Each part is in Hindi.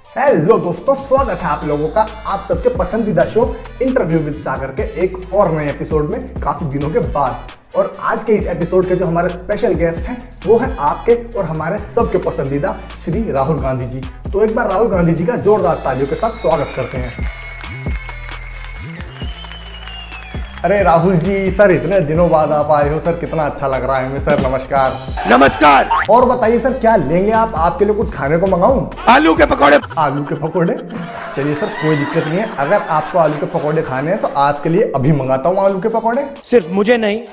हेलो दोस्तों, स्वागत है आप लोगों का आप सबके पसंदीदा शो इंटरव्यू विद सागर के एक और नए एपिसोड में काफी दिनों के बाद। और आज के इस एपिसोड के जो हमारे स्पेशल गेस्ट हैं वो है आपके और हमारे सबके पसंदीदा श्री राहुल गांधी जी। तो एक बार राहुल गांधी जी का जोरदार तालियों के साथ स्वागत करते हैं। अरे राहुल जी सर, इतने दिनों बाद आप आए हो सर, कितना अच्छा लग रहा है हमें सर। नमस्कार। नमस्कार। और बताइए सर, क्या लेंगे आप? आपके लिए कुछ खाने को मंगाऊं? आलू के पकौड़े। आलू के पकौड़े? चलिए सर, कोई दिक्कत नहीं है। अगर आपको आलू के पकौड़े खाने हैं तो आपके लिए अभी मंगाता हूँ आलू के पकौड़े। सिर्फ मुझे नहीं,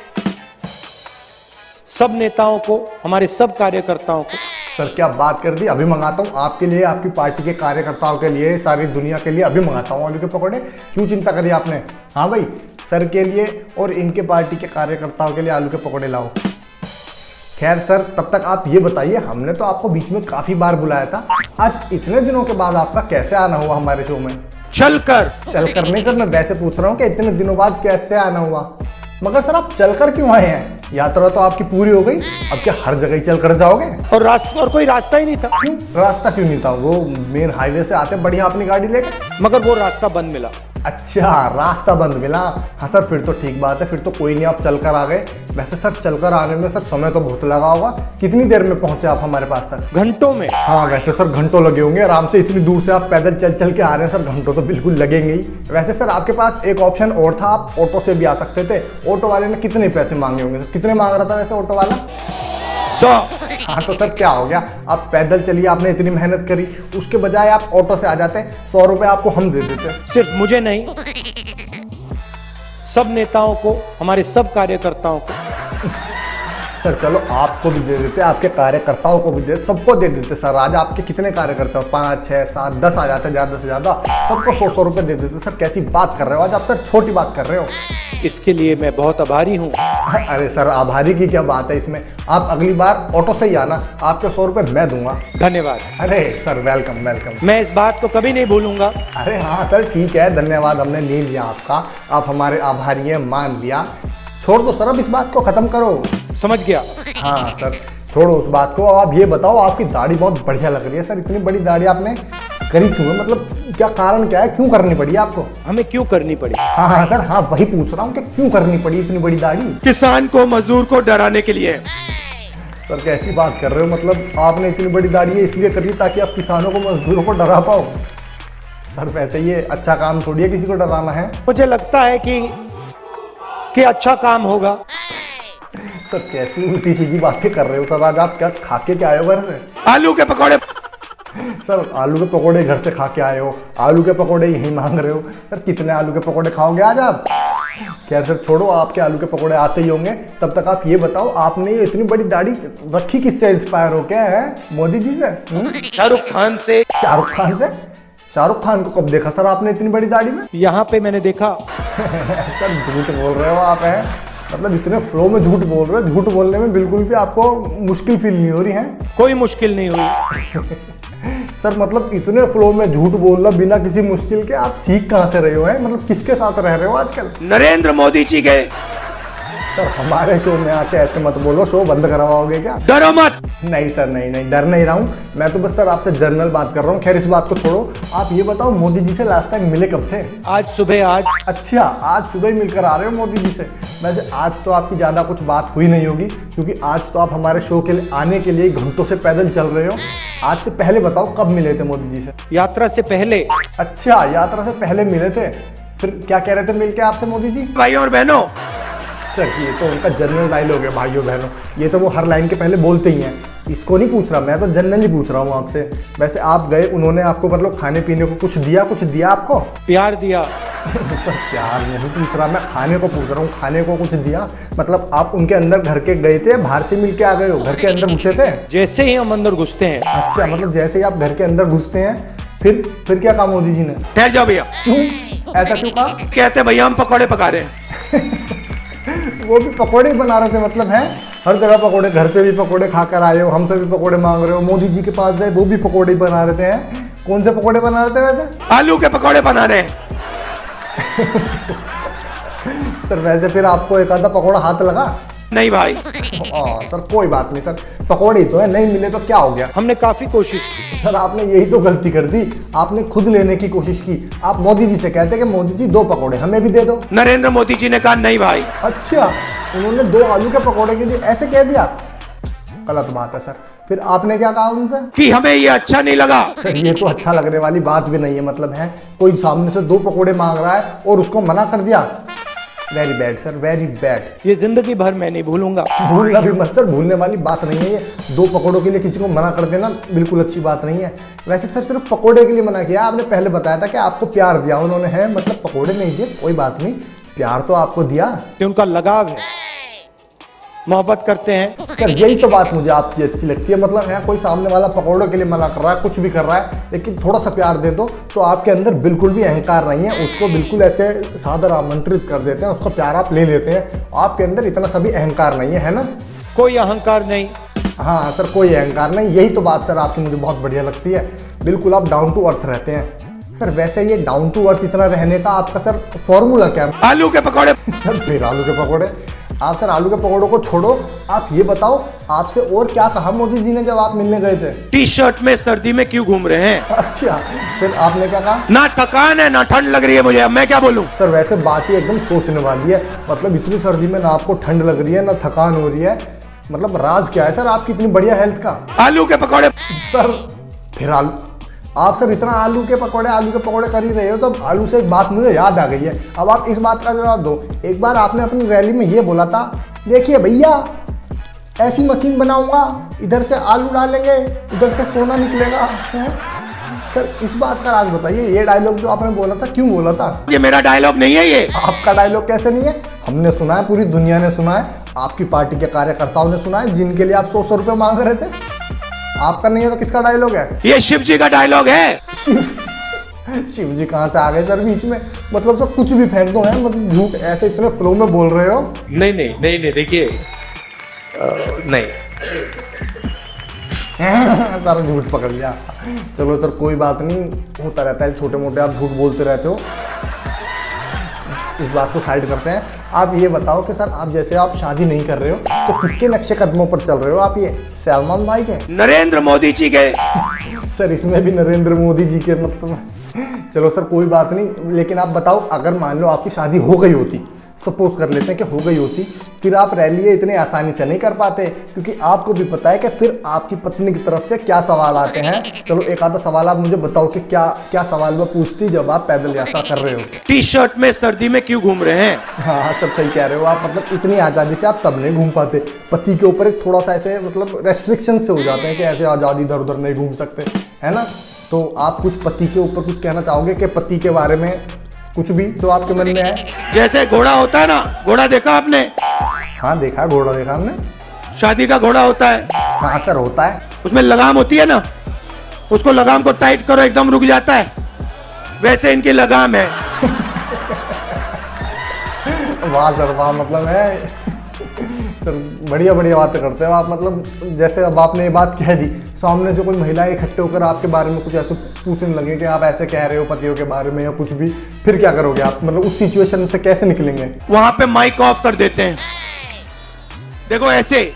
सब नेताओं को, हमारे सब कार्यकर्ताओं को। सर क्या बात कर दी, अभी मंगाता हूँ आपके लिए, आपकी पार्टी के कार्यकर्ताओं के लिए, सारी दुनिया के लिए अभी मंगाता हूँ आलू के पकौड़े। क्यों चिंता करी आपने? हाँ भाई, सर के लिए और इनके पार्टी के कार्यकर्ताओं के लिए आलू के पकौड़े लाओ। खैर सर, तब तक आप ये बताइए, हमने तो आपको बीच में काफी बार बुलाया था, आज इतने दिनों के बाद आपका कैसे आना हुआ हमारे शो में? चलकर नहीं सर, मैं वैसे पूछ रहा हूँ कि इतने दिनों बाद कैसे आना हुआ। मगर सर आप चलकर क्यों आए हैं? यात्रा तो आपकी पूरी हो गई, अब क्या हर जगह ही चलकर जाओगे? और कोई रास्ता ही नहीं था। क्यों रास्ता क्यों नहीं था? वो मेन हाईवे से आते बढ़िया अपनी गाड़ी लेके। मगर वो रास्ता बंद मिला। अच्छा, रास्ता बंद मिला। हाँ सर, फिर तो ठीक बात है, फिर तो कोई नहीं, आप चलकर आ गए। वैसे सर चलकर आने में सर समय तो बहुत लगा होगा, कितनी देर में पहुंचे आप हमारे पास तक? घंटों में। हाँ वैसे सर घंटों लगे होंगे आराम से, इतनी दूर से आप पैदल चल चल के आ रहे हैं सर, घंटों तो बिल्कुल लगेंगे ही। वैसे सर आपके पास एक ऑप्शन और था, आप ऑटो से भी आ सकते थे। ऑटो वाले ने कितने पैसे मांगे होंगे सर? कितने मांग रहा था वैसे ऑटो वाला? 100। हाँ तो सर क्या हो गया, आप पैदल चलिए, आपने इतनी मेहनत करी, उसके बजाय आप ऑटो से आ जाते, 100 रुपए आपको हम दे देते। सिर्फ मुझे नहीं, सब नेताओं को, हमारे सब कार्यकर्ताओं को। सर चलो आपको भी दे देते, आपके कार्यकर्ताओं को भी दे, सबको दे देते सर। आज आपके कितने कार्यकर्ता हो? 5, 6, 7, 10 आ जाते, ज्यादा से ज्यादा सबको 100 रुपए दे देते सर। कैसी बात कर रहे हो आज आप सर, छोटी बात कर रहे हो। इसके लिए मैं बहुत आभारी हूँ। अरे सर आभारी की क्या बात है इसमें, आप अगली बार ऑटो से ही आना, आपके 100 रुपए मैं दूंगा। धन्यवाद। अरे सर वेलकम वेलकम। मैं इस बात को कभी नहीं भूलूंगा। अरे हाँ सर ठीक है, धन्यवाद, हमने ले लिया आपका, आप हमारे आभारी हैं, मान लिया। छोड़ दो सर अब इस बात को, खत्म करो। समझ गया। हाँ सर छोड़ो उस बात को। आप ये बताओ, आपकी दाढ़ी बहुत बढ़िया लग रही है सर, इतनी बड़ी दाढ़ी आपने करी क्यों है? मतलब क्या कारण क्या है, क्यों करनी पड़ी आपको? हमें क्यों करनी पड़ी? हाँ सर, हाँ वही पूछ रहा हूँ कि क्यों करनी पड़ी इतनी बड़ी दाढ़ी? किसान को, मजदूर को डराने के लिए। सर कैसी बात कर रहे हो, मतलब आपने इतनी बड़ी दाढ़ी है इसलिए करी ताकि आप किसानों को, मजदूरों को डरा पाओ? सर वैसे ये अच्छा काम थोड़ी है किसी को डराना है। मुझे लगता है कि अच्छा काम होगा। सर कैसी उल्टी सीधी बातें कर रहे हो सर, आज आप क्या खा के आए हो घर से? आलू के पकौड़े। सर आलू के पकोड़े घर से खा के आए हो, आलू के पकोड़े यही मांग रहे हो? सर कितने आलू के पकोड़े खाओगे आज आप? खैर सर छोड़ो, आपके आलू के पकोड़े आते ही होंगे। तब तक आप ये बताओ, आपने ये इतनी बड़ी दाढ़ी रखी किससे इंस्पायर हो? क्या है, मोदी जी से? शाहरुख खान से। शाहरुख खान से? शाहरुख खान को कब देखा सर आपने इतनी बड़ी दाढ़ी में? यहाँ पे मैंने देखा। सर झूठ बोल रहे हो आप, हैं मतलब इतने फ्लो में झूठ बोल रहे हो, झूठ बोलने में बिल्कुल भी आपको मुश्किल फील नहीं हो रही है? कोई मुश्किल नहीं हुई। सर मतलब इतने फ्लो में झूठ बोलना बिना किसी मुश्किल के, आप सीख कहाँ से रहे हो? हैं मतलब किसके साथ रह रहे हो आजकल? नरेंद्र मोदी जी के। सर हमारे शो में आके ऐसे मत बोलो, शो बंद करवाओगे क्या? डरो मत। नहीं सर, नहीं डर नहीं रहा हूँ मैं तो, बस सर आपसे जनरल बात कर रहा हूँ। खैर इस बात को छोड़ो, आप ये बताओ मोदी जी से लास्ट टाइम मिले कब थे? आज सुबह। आज? अच्छा, आज सुबह ही मिलकर आ रहे हो मोदी जी से? वैसे आज तो आपकी ज़्यादा कुछ बात हुई नहीं होगी, क्योंकि आज तो आप हमारे शो के लिए आने के लिए घंटों से पैदल चल रहे हो। आज से पहले बताओ कब मिले थे मोदी जी से? यात्रा से पहले। अच्छा, यात्रा से पहले मिले थे, फिर क्या कह रहे थे मिलके आपसे मोदी जी? भाइयों और बहनों। सर ये तो उनका जनरल डायलॉग है, भाइयों बहनों, ये तो वो हर लाइन के पहले बोलते ही हैं। इसको नहीं पूछ रहा मैं, तो जनरली पूछ रहा हूँ आपसे। वैसे आप गए, उन्होंने आपको मतलब खाने पीने को कुछ दिया आपको? प्यार दिया। सर प्यार नहीं पूछ रहा मैं, खाने को पूछ रहा हूँ, खाने को कुछ दिया? मतलब आप उनके अंदर घर के गए थे, बाहर से मिल के आ गए हो? घर के अंदर घुसे थे? जैसे ही हम अंदर घुसते हैं। अच्छा, मतलब जैसे ही आप घर के अंदर घुसते हैं, फिर क्या कहा मोदी जी ने? ठहर जाओ भैया। क्यों, ऐसा क्यों कहा? कहते भैया हम पकौड़े पका रहे हैं। वो भी पकोड़े ही बना रहे थे? मतलब है हर जगह पकोड़े, घर से भी पकोड़े खाकर आए हो, हमसे भी पकोड़े मांग रहे हो, मोदी जी के पास गए वो भी पकोड़े ही बना रहे थे? हैं कौन से पकोड़े बना रहे थे वैसे? आलू के पकौड़े बना रहे हैं। सर वैसे फिर आपको एक आधा पकोड़ा हाथ लगा? नहीं भाई, सर कोई बात नहीं सर, पकौड़े ही तो है, नहीं मिले तो क्या हो गया। हमने काफी कोशिश की। सर आपने यही तो गलती कर दी, आपने खुद लेने की कोशिश की। आप मोदी जी से कहते कि मोदी जी 2 पकौड़े हमें भी दे दो। नरेंद्र मोदी जी ने कहा नहीं भाई। अच्छा, उन्होंने 2 आलू के पकौड़े के लिए ऐसे कह दिया, गलत बात है सर। फिर आपने क्या कहा उनसे? कि हमें ये अच्छा नहीं लगा। सर ये तो अच्छा लगने वाली बात भी नहीं है, मतलब है कोई सामने से 2 पकौड़े मांग रहा है और उसको मना कर दिया। Very bad sir, very bad. ये जिंदगी भर मैं नहीं भूलूंगा। भूलना भी मत सर, भूलने वाली बात नहीं है ये। 2 पकौड़ों के लिए किसी को मना कर देना बिल्कुल अच्छी बात नहीं है। वैसे सर सिर्फ पकौड़े के लिए मना किया, आपने पहले बताया था कि आपको प्यार दिया उन्होंने, है मतलब पकौड़े नहीं दिए, कोई बात नहीं, प्यार तो आपको दिया। कि उनका लगाव है, मोहब्बत करते हैं। सर यही तो बात मुझे आपकी अच्छी लगती है, मतलब है कोई सामने वाला पकौड़ों के लिए मना कर रहा है, कुछ भी कर रहा है, लेकिन थोड़ा सा प्यार दे दो तो आपके अंदर बिल्कुल भी अहंकार नहीं है, उसको बिल्कुल ऐसे सादर आमंत्रित कर देते हैं, उसका प्यार आप ले लेते हैं। आपके अंदर इतना सा भी अहंकार नहीं है ना? कोई अहंकार नहीं। हाँ सर, कोई अहंकार नहीं, यही तो बात सर आपकी मुझे बहुत बढ़िया लगती है। बिल्कुल आप डाउन टू अर्थ रहते हैं। सर वैसे ये डाउन टू अर्थ इतना रहने का आपका सर फॉर्मूला क्या है? आलू के पकौड़े। सर फिर आलू के पकौड़े? आप सर आलू के पकौड़ों को छोड़ो, आप ये बताओ आपसे और क्या कहा मोदी जी ने जब आप मिलने गए थे? टी शर्ट में सर्दी में क्यों घूम रहे हैं? अच्छा, फिर आपने क्या कहा? ना थकान है ना ठंड लग रही है मुझे, अब मैं क्या बोलूं? सर वैसे बात ही एकदम सोचने वाली है, मतलब इतनी सर्दी में ना आपको ठंड लग रही है ना थकान हो रही है, मतलब राज क्या है सर आपकी इतनी बढ़िया हेल्थ का? आलू के पकौड़े। सर फिर आलू, आप सर इतना आलू के पकौड़े कर ही रहे हो, तो अब आलू से एक बात मुझे याद आ गई है, अब आप इस बात का जवाब दो। एक बार आपने अपनी रैली में ये बोला था, देखिए भैया ऐसी मशीन बनाऊंगा, इधर से आलू डालेंगे उधर से सोना निकलेगा, है? सर इस बात का राज बताइए, ये डायलॉग जो आपने बोला था क्यों बोला था? ये मेरा डायलॉग नहीं है, ये आपका डायलॉग कैसे नहीं है? हमने सुना है, पूरी दुनिया ने सुना है, आपकी पार्टी के कार्यकर्ताओं ने सुना है, जिनके लिए आप 100 रुपये मांग रहे थे। आपका नहीं है तो किसका डायलॉग है? ये शिव जी का डायलॉग है। शिव जी कहाँ से आ गए सर बीच में? मतलब सब कुछ भी फेंक दो, है मतलब झूठ ऐसे इतने फ्लो में बोल रहे हो। नहीं देखिए, नहीं सर झूठ पकड़ लिया। चलो सर कोई बात नहीं, होता रहता है, छोटे मोटे आप झूठ बोलते रहते हो, इस बात को साइड करते हैं। आप ये बताओ कि सर आप जैसे आप शादी नहीं कर रहे हो तो किसके नक्शे कदमों पर चल रहे हो आप? ये सलमान भाई के? नरेंद्र मोदी जी के। सर इसमें भी नरेंद्र मोदी जी के मतलब, चलो सर कोई बात नहीं, लेकिन आप बताओ अगर मान लो आपकी शादी हो गई होती, सपोज कर लेते हैं कि हो गई होती, फिर आप रैली इतने आसानी से नहीं कर पाते, क्योंकि आपको भी पता है कि फिर आपकी पत्नी की तरफ से क्या सवाल आते हैं। चलो एक आधा सवाल आप मुझे बताओ कि क्या क्या सवाल वो पूछती जब आप पैदल यात्रा कर रहे हो? टी शर्ट में सर्दी में क्यों घूम रहे हैं? हाँ सर सही कह रहे हो आप, मतलब इतनी आज़ादी से आप तब नहीं घूम पाते, पति के ऊपर एक थोड़ा सा ऐसे मतलब रेस्ट्रिक्शन से हो जाते हैं कि ऐसे आज़ादी इधर उधर नहीं घूम सकते, है ना? तो आप कुछ पति के ऊपर कुछ कहना चाहोगे कि पति के बारे में कुछ भी जो आपके मन में है? जैसे घोड़ा होता है ना, घोड़ा देखा आपने? हाँ देखा, घोड़ा देखा हमने। शादी का घोड़ा होता है। हाँ सर होता है। उसमें लगाम होती है ना, उसको लगाम को टाइट करो एकदम रुक जाता है, वैसे इनकी लगाम है। वाह सर वाह, मतलब है सर बढ़िया बढ़िया बातें करते हो आप, मतलब जैसे अब आपने ये बात कह दी, सामने से कोई महिलाएं इकट्ठे होकर आपके बारे में कुछ ऐसे पूछने लगे कि आप ऐसे कह रहे हो पतियों के बारे में या कुछ भी, फिर क्या करोगे आप? मतलब उस सिचुएशन से कैसे निकलेंगे? वहां पे माइक ऑफ कर देते हैं, देखो ऐसे।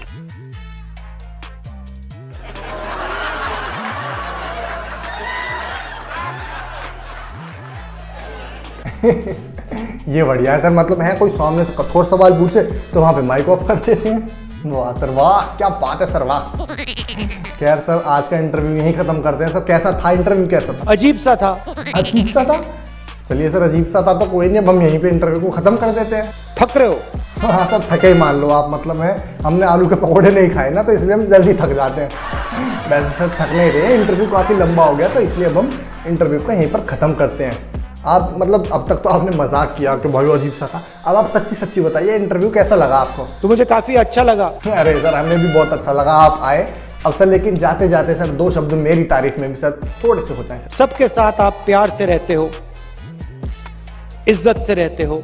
ये बढ़िया है सर, मतलब है कोई सामने से कठोर सवाल पूछे तो वहां पे माइक ऑफ कर देते हैं। वाह सर वाह, क्या बात है सर, वाह। खैर सर आज का इंटरव्यू यहीं खत्म करते हैं सर। कैसा था इंटरव्यू, कैसा था? अजीब सा था। अजीब सा था? चलिए सर अजीब सा था तो कोई नहीं, अब हम यहीं पे इंटरव्यू को खत्म कर देते हैं। थक रहे हो? हाँ सर थके ही मान लो आप, मतलब है हमने आलू के पकौड़े नहीं खाए ना, तो इसलिए हम जल्दी थक जाते हैं। वैसे सर थक नहीं रहे, इंटरव्यू काफ़ी लंबा हो गया तो इसलिए अब हम इंटरव्यू को यहीं पर ख़त्म करते हैं। आप मतलब अब तक तो आपने मजाक किया कि भाई अजीब सा था, अब आप सच्ची सच्ची बताइए इंटरव्यू कैसा लगा आपको? तो मुझे काफी अच्छा लगा। अरे सर हमें भी बहुत अच्छा लगा आप आए। अब सर लेकिन जाते जाते सर 2 शब्द मेरी तारीफ में भी सर थोड़े से हो जाए सर। सबके साथ आप प्यार से रहते हो, इज्जत से रहते हो,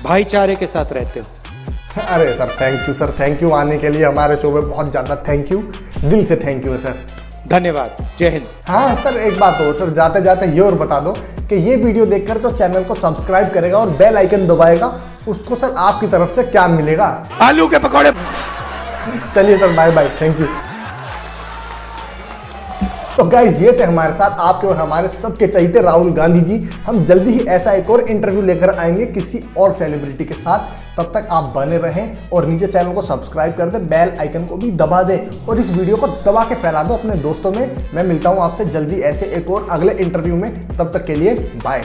भाईचारे के साथ रहते हो। अरे sir thank you sir, thank you आने के लिए हमारे शो में, बहुत ज़्यादा थैंक यू, दिल से थैंक यू सर। धन्यवाद, जय हिंद। हाँ सर एक बात और सर, जाते जाते ये और बता दो कि ये वीडियो देखकर तो चैनल को सब्सक्राइब करेगा और बेल आइकन दबाएगा उसको सर आपकी तरफ से क्या मिलेगा? आलू के पकौड़े। चलिए sir, bye bye, thank you. तो गाइज ये थे हमारे साथ आपके और हमारे सबके चहीते राहुल गांधी जी। हम जल्दी ही ऐसा एक और इंटरव्यू लेकर आएंगे किसी और सेलिब्रिटी के साथ। तब तक आप बने रहें और नीचे चैनल को सब्सक्राइब कर दें, बेल आइकन को भी दबा दें और इस वीडियो को दबा के फैला दो अपने दोस्तों में। मैं मिलता हूं आपसे जल्दी ऐसे एक और अगले इंटरव्यू में। तब तक के लिए बाय।